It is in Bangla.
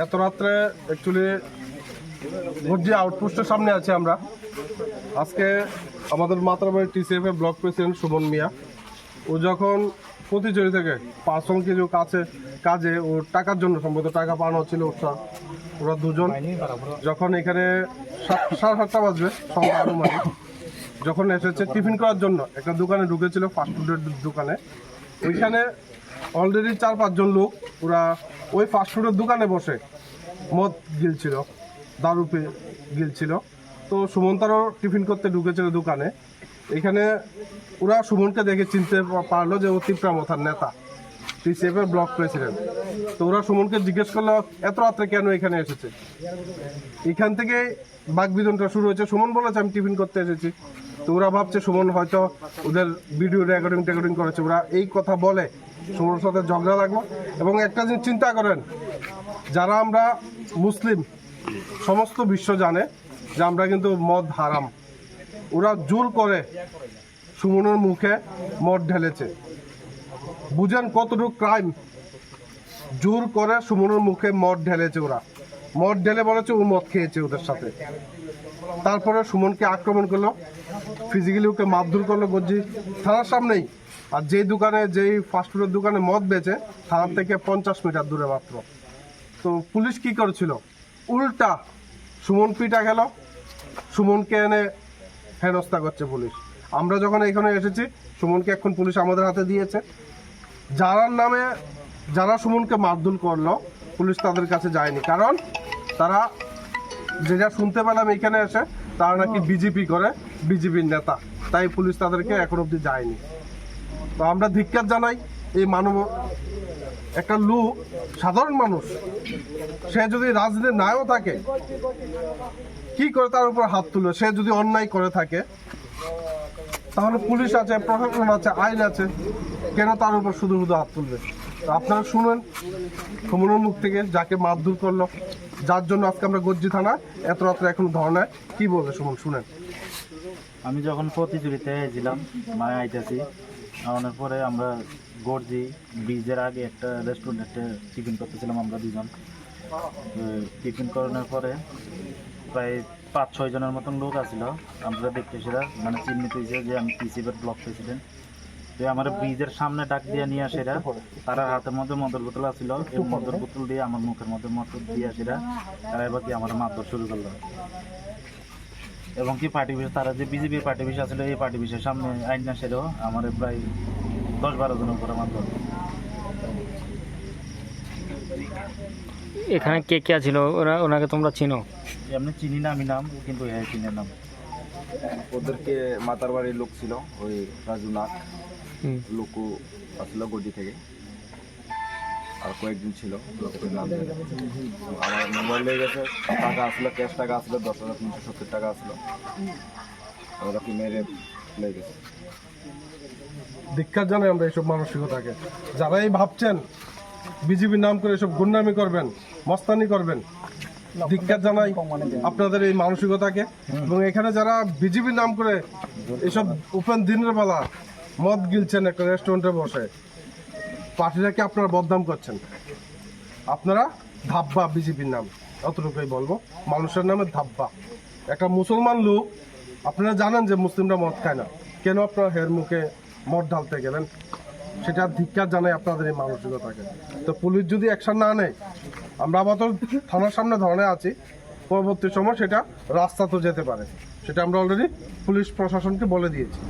এত রাত্রে অ্যাকচুয়ালি গর্জি আউটপোস্টের সামনে আছি আমরা। আজকে আমাদের মাত্রাবাড়ি টিসিএফ এর ব্লক প্রেসিডেন্ট সুমন মিয়া, ও যখন প্রতিচুরি থেকে পার্সোনাল কিছু কাজে ওর টাকার জন্য সম্ভবত টাকা পাওয়ানো হচ্ছিল ওরা দুজন, যখন এখানে 7:30 বাজবে সন্ধ্যা আনুমানিক, যখন এসেছে টিফিন করার জন্য একটা দোকানে ঢুকেছিল, ফাস্টফুডের দোকানে। ওইখানে অলরেডি 4-5 জন লোক ওরা ওই ফাস্টফুডের দোকানে বসে মদ গিলছিল, দারু গিলছিল। তো সুমন তারও টিফিন করতে ঢুকেছিল দোকানে। এখানে ওরা সুমনকে দেখে চিনতে পারলো যে ও তিপ্রামথার নেতা, টিসিএফ এর ব্লক প্রেসিডেন্ট। তো ওরা সুমনকে জিজ্ঞেস করলো এত রাত্রে কেন এখানে এসেছে। এখান থেকে বাকবিতণ্ডা শুরু হয়েছে। সুমন বলেছে আমি টিফিন করতে এসেছি। তো ওরা ভাবছে সুমন হয়তো ওদের ভিডিও রেকর্ডিং করেছে। ওরা এই কথা বলে সুমনের সাথে ঝগড়া লাগলো। এবং একটা জিনিস চিন্তা করেন, যারা আমরা মুসলিম, সমস্ত বিশ্ব জানে যে আমরা কিন্তু মদ হারাম। ওরা জোর করে সুমনের মুখে মদ ঢেলেছে। বুঝেন কতটুকু ক্রাইম। জোর করে সুমনের মুখে মদ ঢেলেছে। ওরা মদ ঢেলে বলেছে ও মদ খেয়েছে ওদের সাথে। তারপরে সুমনকে আক্রমণ করলো, ফিজিক্যালি ওকে মারধর করলো গজ্জি থানার সামনেই। আর যেই ফাস্টফুডের দোকানে মদ বেচে থানার থেকে 50 মিটার দূরে মাত্র। তো পুলিশ কি করেছিল, উল্টা সুমন পিটা গেল, সুমনকে এনে হেনস্থা করছে পুলিশ। আমরা যখন এখানে এসেছি সুমনকে এখন পুলিশ আমাদের হাতে দিয়েছে। যারা সুমনকে মারধর করলো পুলিশ তাদের কাছে যায়নি, কারণ তারা যেটা শুনতে পেলাম এখানে এসে তারা নাকি বিজেপি করে, বিজেপির নেতা, তাই পুলিশ তাদেরকে এখন অবধি যায়নি। তো আমরা ধিক্কার জানাই এই একটা লোক, সাধারণ মানুষ, সে যদি রাজনীতি নাও থাকে কি করে তার উপর হাত তুলে। সে যদি অন্যায় করে থাকে তাহলে পুলিশ আছে, প্রশাসন আছে, আইন আছে, কেন তার উপর শুধু হাত তুলবে। তো আপনারা শুনেন সুমনের মুখ থেকে, যাকে মারধর করলো, যার জন্য আজকে আমরা গজ্জি থানা এত রাত্রে এখন ধর্নায়, কি বলবে সুমন শুনেন। আমি যখন প্রতিযোগিতায় এসেছিলাম মায় আইতেছি, আনার পরে আমরা গর্জি ব্রিজের আগে একটা রেস্টুরেন্টে টিফিন করতেছিলাম আমরা দুজন। টিফিন করানোর পরে প্রায় 5-6 জনের মতন লোক আসছিল। আমরা দেখতে সেটা মানে চিহ্নিত হয়েছে যে আমি টিসিএফের ব্লক প্রেসিডেন্ট। তো আমার ব্রিজের সামনে ডাক দিয়ে নিয়ে আসেরা, তারা হাতের মধ্যে মদের বোতল আসছিল, এই মদের বোতল দিয়ে আমার মুখের মধ্যে মদ দিয়ে আসেরা, তারা এবার কি আমার মারধর শুরু করলো। এবং কি পার্টি বিশেষ, তারা যে বিজেপির পার্টি বিশেষ আসলে এই পার্টি বিশেষের সামনে আইন না সেরেও আমার প্রায় 10-12 জনের উপরে মারধর। এখানে কে কে ছিল, ওনাকে তোমরা চিনো? এমনি চিনি না আমি নাম, কিন্তু হ্যাঁ চিনি নাম। ওদেরকে মাতার বাড়ির লোক ছিল, ওই রাজু নাক লোকও আসলো গডি থেকে, আর কয়েকদিন ছিল লোকের নাম। আমার মোবাইল লেগে গেছে, টাকা আসলো, ক্যাশ টাকা আসলো 10,370 টাকা আসলো, ওরা কি মেরে লেগে গেছে। ধিক্কার জানাই আমরা এইসব মানসিকতাকে। যারাই ভাবছেন বিজেপির নাম করে এসব গুন্ডামি করবেন, মস্তানি করবেন, ধিক্কার জানাই আপনাদের এই মানসিকতাকে। এবং এখানে যারা বিজেপির নাম করে এসব ওপেন দিনের বেলা মদ গিলছেন একটা রেস্টুরেন্টে বসে, পার্টিটাকে আপনারা বদনাম করছেন। আপনারা ধাব্বা বিজেপির নাম, অতটুকুই বলবো, মানুষের নামে ধাব্বা। একটা মুসলমান লোক, আপনারা জানেন যে মুসলিমরা মদ খায় না, কেন আপনারা হের মুখে মদ ঢালতে গেলেন, সেটা ধিক্কার জানাই আপনাদের এই মানসিকতাকে। তো পুলিশ যদি অ্যাকশন না নেয়, আমরা আপাতত থানার সামনে ধরে আছি, পরবর্তী সময় সেটা রাস্তা তো যেতে পারে, সেটা আমরা অলরেডি পুলিশ প্রশাসনকে বলে দিয়েছি।